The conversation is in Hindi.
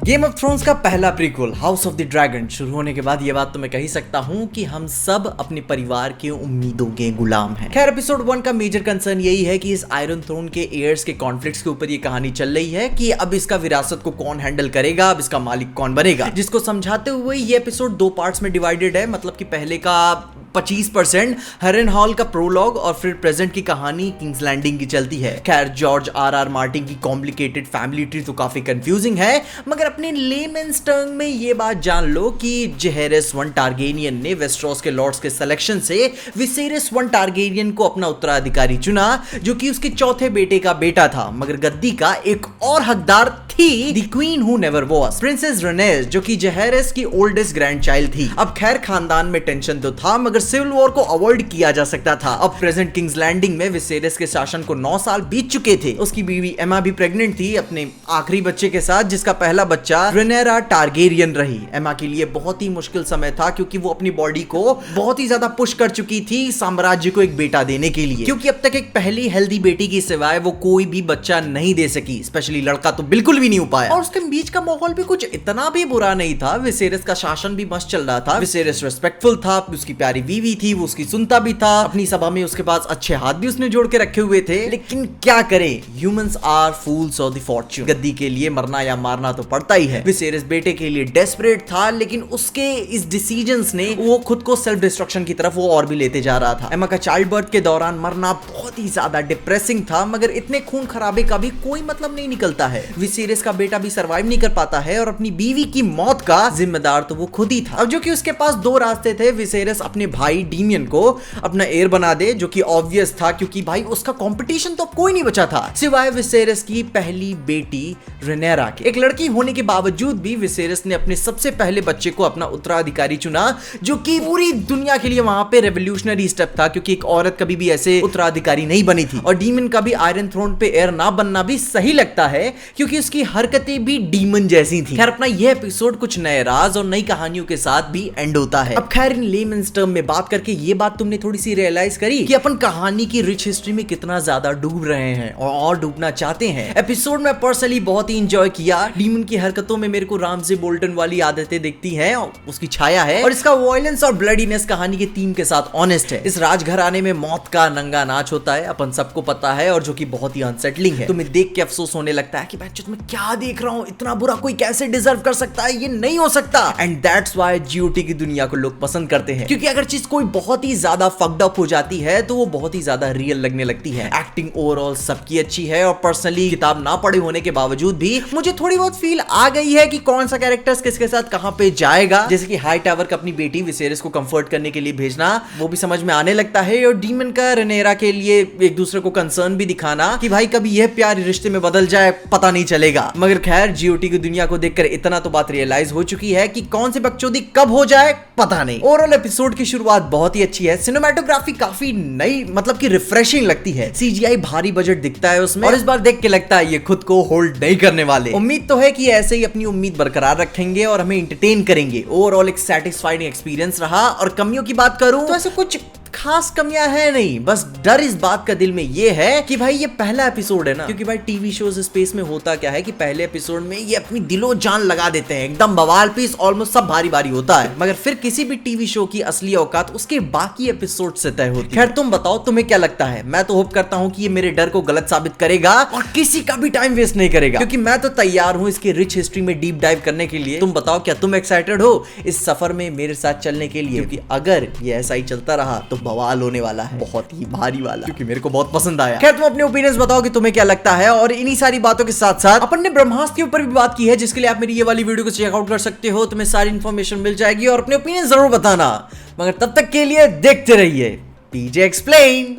गेम ऑफ थ्रोन्स का पहला prequel house of the dragon शुरू होने के बाद ये बात तो मैं कह ही सकता हूँ कि हम सब अपने परिवार के उम्मीदों के गुलाम हैं। खैर एपिसोड 1 का मेजर कंसर्न यही है कि इस आयरन थ्रोन के एयर्स के कॉन्फ्लिक्ट्स के ऊपर ये कहानी चल रही है कि अब इसका विरासत को कौन हैंडल करेगा, अब इसका मालिक कौन बनेगा, जिसको समझाते हुए ये एपिसोड 2 पार्ट्स में डिवाइडेड है। मतलब कि पहले का 25% हरेनहॉल का प्रोलॉग और फिर प्रेजेंट की कहानी किंग्स लैंडिंग की चलती है। खैर जॉर्ज आर मार्टिन की कॉम्प्लिकेटेड फैमिली ट्री तो काफी कंफ्यूजिंग है, मगर अपने लेमन्स टर्म में ये बात जान लो कि जेहेरेस वन टारगेरियन ने वेस्टरोस के लॉर्ड्स के सिलेक्शन से विसेरिस वन टारगेरियन को अपना उत्तराधिकारी चुना, जो कि उसके चौथे बेटे का बेटा था। मगर गद्दी का एक और हकदार थी the queen who never was, princess Rhaenys, जो कि जेहेरेस की ओल्डेस्ट ग्रैंडचाइल्ड थी। अब खैर खानदान में टेंशन तो था, मगर सिविल वॉर को अवॉइड किया जा सकता था। अब प्रेजेंट किंग्स लैंडिंग में विसेरिस के शासन को 9 साल बीत चुके थे। उसकी बीवी एमा भी प्रेग्नेंट थी अपने आखिरी बच्चे के साथ, जिसका पहला बच्चा रेनेरा टारगेरियन रही। एमा के लिए बहुत ही मुश्किल समय था, क्योंकि वो अपनी बॉडी को बहुत ही ज्यादा पुश कर चुकी थी साम्राज्य को एक बेटा देने के लिए, क्योंकि अब तक एक पहली हेल्दी बेटी की सिवाय वो कोई भी बच्चा नहीं दे सकी, स्पेशली लड़का तो बिल्कुल भी नहीं हो पाया। और उसके बीच का माहौल भी कुछ इतना भी बुरा नहीं था। विसेरिस का शासन भी मस्त चल रहा था। विसेरिस रिस्पेक्टफुल था, उसकी प्यारी बीवी थी, वो उसकी सुनता भी था। अपनी सभा में उसके पास अच्छे हाथ भी उसने जोड़ के रखे हुए थे। लेकिन क्या करे, humans are fools of the fortune. गद्दी के लिए मरना या मारना तो पड़ता ही है। विसेरिस बेटे के लिए डेस्परेट था, लेकिन उसके इस डिसीजंस ने वो खुद को सेल्फ डिस्ट्रक्शन की तरफ वो और भी लेते जा रहा था। एमा का चाइल्ड बर्थ के दौरान मरना बहुत ही ज्यादा डिप्रेसिंग था, मगर इतने खून खराबे का भी कोई मतलब नहीं निकलता है। विसेरिस का बेटा भी सर्वाइव नहीं कर पाता है, और अपनी बीवी की मौत का जिम्मेदार तो वो खुद ही था। अब जो कि उसके पास 2 रास्ते थे। विसेरिस अपने भाई डीमियन को अपना हेयर बना दे, जो कि ऑब्वियस था, क्योंकि भाई उसका कंपटीशन तो कोई नहीं बचा था सिवाय विसेरिस की पहली बेटी रेनेरा के। एक लड़की होने के बावजूद भी विसेरिस ने अपने सबसे पहले बच्चे को अपना उत्तराधिकारी चुना, जो कि पूरी दुनिया के लिए वहां पे रेवोल्यूशनरी स्टेप था, क्योंकि एक औरत कभी भी ऐसे उत्तराधिकारी नहीं बनी थी। और डीमन का भी आयरन थ्रोन पे एयर ना बनना भी सही लगता है, क्योंकि उसकी हरकतें भी डीमन जैसी थी। खैर अपना यह एपिसोड कुछ नए राज और नई कहानियों के साथ भी एंड होता है। अब खैर इन लेमन्स टर्म में बात करके ये बात तुमने थोड़ी सी रियलाइज करी कि अपन कहानी की रिच हिस्ट्री में कितना ज्यादा डूब रहे हैं और डूबना चाहते हैं। एपिसोड में पर्सनली बहुत ही एंजॉय किया। डीमन की हरकतों में मेरे को रामजे बोल्टन वाली आदतें दिखती हैं, उसकी छाया है, और इसका वायलेंस और ब्लडीनेस कहानी के थीम के साथ ऑनेस्ट है। इस राजघराने में मौत का नंगा नाच होता है, अपन सबको पता है, और जो कि बहुत ही अनसेटलिंग है। तुम्हें देख के अफसोस होने लगता है कि मैं क्या देख रहा हूं, इतना बुरा कोई कैसे डिजर्व कर सकता है, ये नहीं हो सकता। एंड दैट्स व्हाई जीओटी की दुनिया को लोग पसंद करते हैं, क्योंकि अगर चीज कोई बहुत ही ज्यादा फक्ड अप हो जाती है तो वो बहुत ही ज्यादा रियल लगने लगती है। एक्टिंग ओवरऑल सबकी अच्छी है, और पर्सनली किताब ना पढ़े होने के बावजूद भी मुझे थोड़ी बहुत फील आ गई है कि कौन सा कैरेक्टर्स किसके साथ कहां पे जाएगा। जैसे कि हाई टावर का अपनी बेटी विसेरिस को कंफर्ट करने के लिए भेजना, वो भी समझ में आने लगता है, और डीमन का रेनेरा के लिए एक दूसरे को कंसर्न भी दिखाना कि भाई कभी यह प्यार रिश्ते में बदल जाए पता नहीं चलेगा। मगर खैर जीओटी की दुनिया को देखकर इतना तो बात रियलाइज हो चुकी है कि कौन सी बकचोदी कब हो जाए पता नहीं। ओवरऑल एपिसोड की शुरुआत बहुत ही अच्छी है। सिनेमैटोग्राफी काफी नई, मतलब कि रिफ्रेशिंग लगती है। सीजीआई भारी बजट दिखता है उसमें, और इस बार देख के लगता है ये खुद को होल्ड नहीं करने वाले। उम्मीद तो है कि ऐसे ही अपनी उम्मीद बरकरार रखेंगे और हमें एंटरटेन करेंगे। ओवरऑल एक सैटिस्फाइंग एक्सपीरियंस रहा। और कमियों की बात करूं तो ऐसे कुछ खास कमियां है नहीं, बस डर इस बात का दिल में ये है कि भाई ये पहला एपिसोड है ना, क्योंकि भाई टीवी शोज स्पेस में होता क्या है कि पहले एपिसोड में ये अपनी दिलो जान लगा देते हैं, एकदम बवाल पीस, ऑलमोस्ट सब भारी भारी होता है, मगर फिर किसी भी टीवी शो की असली औकात उसके बाकी एपिसोड से तय होती है। खैर तुम बताओ तुम्हें क्या लगता है। मैं तो होप करता हूं कि ये मेरे डर को गलत साबित करेगा और किसी का भी टाइम वेस्ट नहीं करेगा, क्योंकि मैं तो तैयार हूं इसकी रिच हिस्ट्री में डीप डाइव करने के लिए। तुम बताओ क्या तुम एक्साइटेड हो इस सफर में मेरे साथ चलने के लिए? क्योंकि अगर ये ऐसा ही चलता रहा तो बवाल होने वाला है, बहुत ही भारी वाला, क्योंकि मेरे को बहुत पसंद आया। खैर तुम अपने ओपिनियंस बताओ कि तुम्हें क्या लगता है। और इन्हीं सारी बातों के साथ साथ अपन ने ब्रह्मास्त्र के ऊपर भी बात की है, जिसके लिए आप मेरी ये वाली वीडियो को चेकआउट कर सकते हो। तुम्हें सारी इंफॉर्मेशन मिल जाएगी, और अपने ओपिनियन जरूर बताना। मगर तब तक के लिए देखते रहिए पीजे एक्सप्लेन।